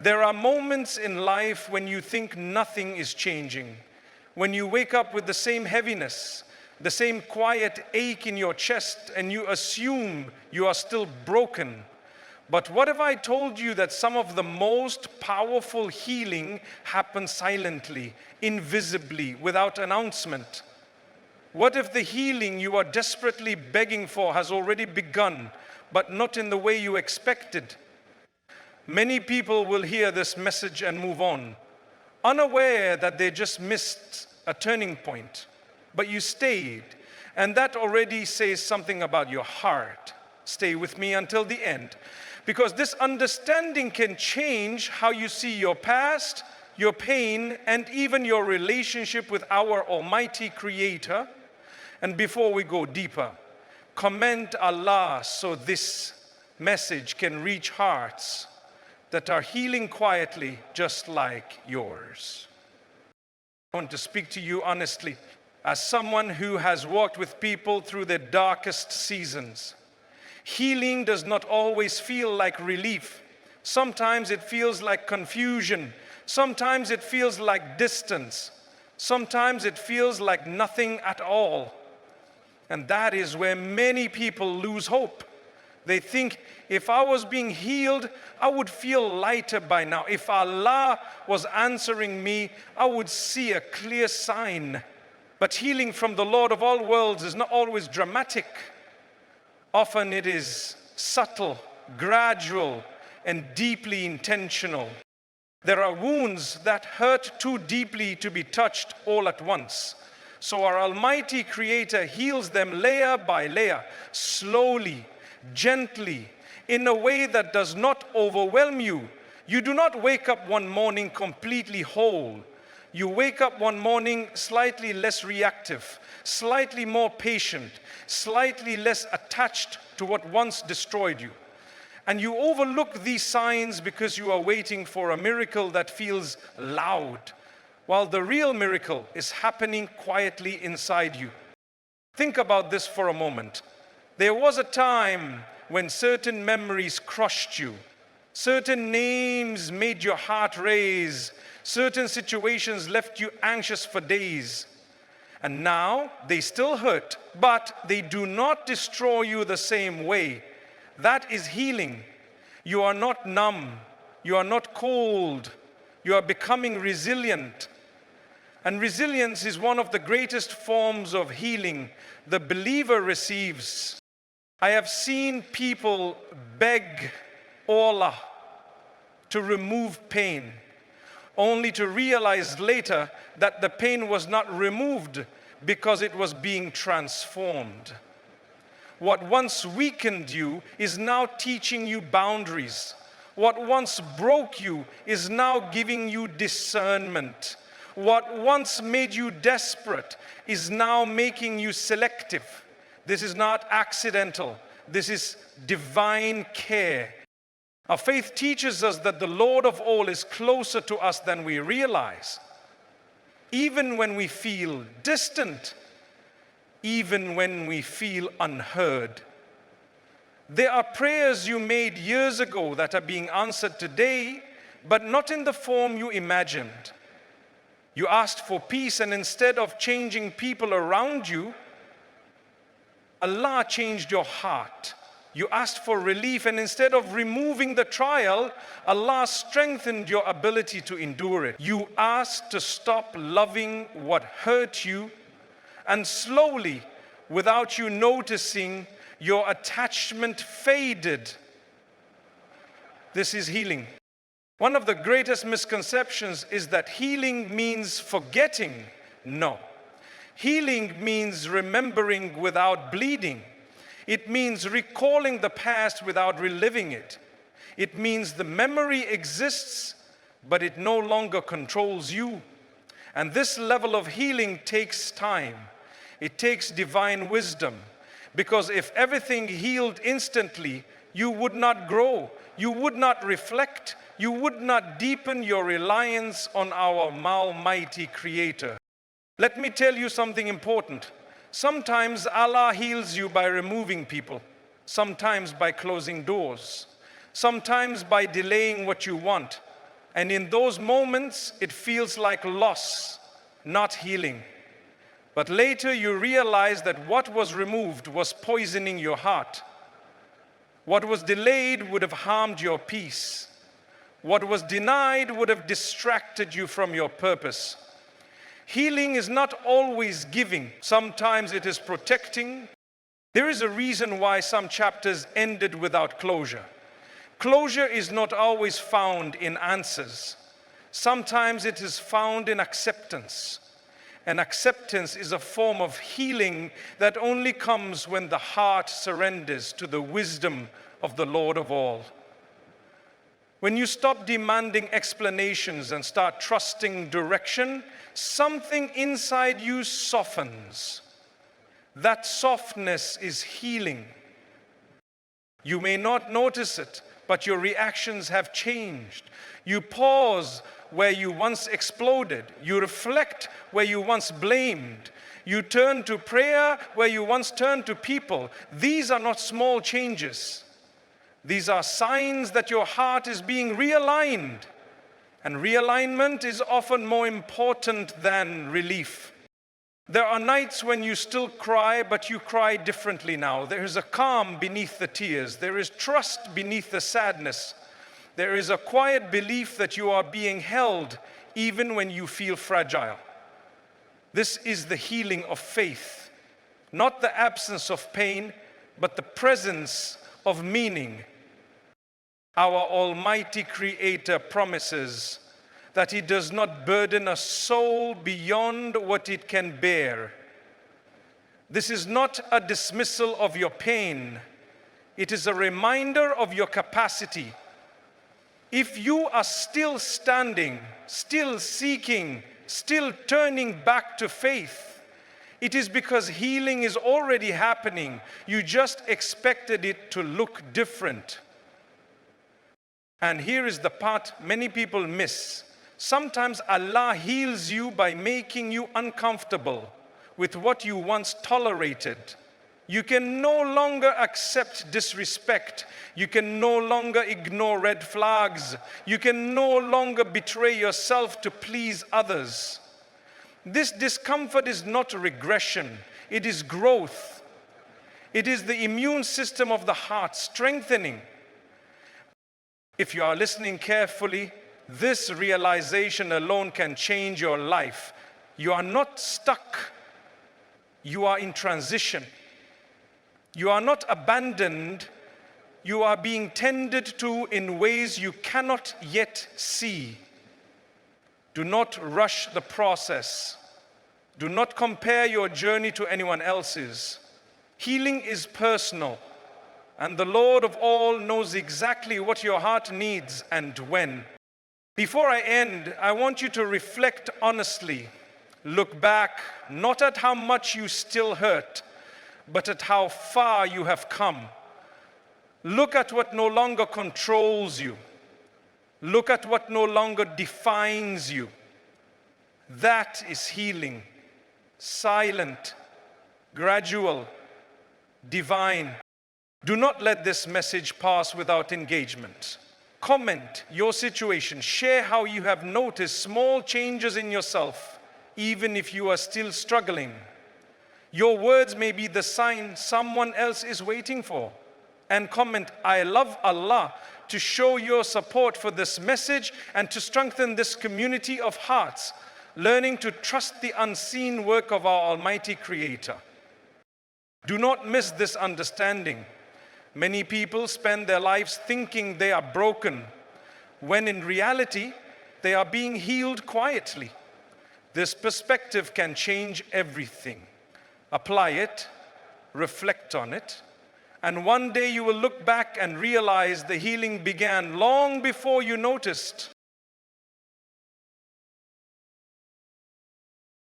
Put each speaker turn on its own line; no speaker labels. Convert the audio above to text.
There are moments in life when you think nothing is changing, when you wake up with the same heaviness, the same quiet ache in your chest, and you assume you are still broken. But what if I told you that some of the most powerful healing happens silently, invisibly, without announcement? What if the healing you are desperately begging for has already begun, but not in the way you expected? Many people will hear this message and move on, unaware that they just missed a turning point. But you stayed, and that already says something about your heart. Stay with me until the end, because this understanding can change how you see your past, your pain, and even your relationship with our Almighty Creator. And before we go deeper, commend Allah so this message can reach hearts that are healing quietly just like yours. I want to speak to you honestly as someone who has walked with people through their darkest seasons. Healing does not always feel like relief. Sometimes it feels like confusion. Sometimes it feels like distance. Sometimes it feels like nothing at all. And that is where many people lose hope. They think, if I was being healed, I would feel lighter by now. If Allah was answering me, I would see a clear sign. But healing from the Lord of all worlds is not always dramatic. Often it is subtle, gradual, and deeply intentional. There are wounds that hurt too deeply to be touched all at once. So our Almighty Creator heals them layer by layer, slowly, gently, in a way that does not overwhelm you. You do not wake up one morning completely whole. You wake up one morning slightly less reactive, slightly more patient, slightly less attached to what once destroyed you. And you overlook these signs because you are waiting for a miracle that feels loud, while the real miracle is happening quietly inside you. Think about this for a moment. There was a time when certain memories crushed you. Certain names made your heart race. Certain situations left you anxious for days. And now they still hurt, but they do not destroy you the same way. That is healing. You are not numb. You are not cold. You are becoming resilient. And resilience is one of the greatest forms of healing the believer receives. I have seen people beg Allah to remove pain, only to realize later that the pain was not removed because it was being transformed. What once weakened you is now teaching you boundaries. What once broke you is now giving you discernment. What once made you desperate is now making you selective. This is not accidental. This is divine care. Our faith teaches us that the Lord of all is closer to us than we realize. Even when we feel distant, even when we feel unheard. There are prayers you made years ago that are being answered today, but not in the form you imagined. You asked for peace, and instead of changing people around you, Allah changed your heart. You asked for relief, and instead of removing the trial, Allah strengthened your ability to endure it. You asked to stop loving what hurt you, and slowly, without you noticing, your attachment faded. This is healing. One of the greatest misconceptions is that healing means forgetting. No. Healing means remembering without bleeding. It means recalling the past without reliving it. It means the memory exists, but it no longer controls you. And this level of healing takes time. It takes divine wisdom. Because if everything healed instantly, you would not grow, you would not reflect, you would not deepen your reliance on our Almighty Creator. Let me tell you something important. Sometimes Allah heals you by removing people, sometimes by closing doors, sometimes by delaying what you want, And in those moments, it feels like loss, not healing. But later you realize that what was removed was poisoning your heart. What was delayed would have harmed your peace. What was denied would have distracted you from your purpose. Healing is not always giving. Sometimes it is protecting. There is a reason why some chapters ended without closure. Closure is not always found in answers. Sometimes it is found in acceptance. And acceptance is a form of healing that only comes when the heart surrenders to the wisdom of the Lord of all. When you stop demanding explanations and start trusting direction, something inside you softens. That softness is healing. You may not notice it, but your reactions have changed. You pause where you once exploded. You reflect where you once blamed. You turn to prayer where you once turned to people. These are not small changes. These are signs that your heart is being realigned. And realignment is often more important than relief. There are nights when you still cry, but you cry differently now. There is a calm beneath the tears. There is trust beneath the sadness. There is a quiet belief that you are being held even when you feel fragile. This is the healing of faith, not the absence of pain, but the presence of meaning. Our Almighty Creator promises that He does not burden a soul beyond what it can bear. This is not a dismissal of your pain. It is a reminder of your capacity. If you are still standing, still seeking, still turning back to faith, it is because healing is already happening. You just expected it to look different. And here is the part many people miss. Sometimes Allah heals you by making you uncomfortable with what you once tolerated. You can no longer accept disrespect. You can no longer ignore red flags. You can no longer betray yourself to please others. This discomfort is not regression. It is growth. It is the immune system of the heart strengthening. If you are listening carefully, this realization alone can change your life. You are not stuck. You are in transition. You are not abandoned. You are being tended to in ways you cannot yet see. Do not rush the process. Do not compare your journey to anyone else's. Healing is personal. And the Lord of all knows exactly what your heart needs and when. Before I end, I want you to reflect honestly. Look back, not at how much you still hurt, but at how far you have come. Look at what no longer controls you. Look at what no longer defines you. That is healing. Silent, gradual, divine. Do not let this message pass without engagement. Comment your situation. Share how you have noticed small changes in yourself, even if you are still struggling. Your words may be the sign someone else is waiting for. And comment, I love Allah, to show your support for this message and to strengthen this community of hearts, learning to trust the unseen work of our Almighty Creator. Do not miss this understanding. Many people spend their lives thinking they are broken, when in reality, they are being healed quietly. This perspective can change everything. Apply it, reflect on it, and one day you will look back and realize the healing began long before you noticed.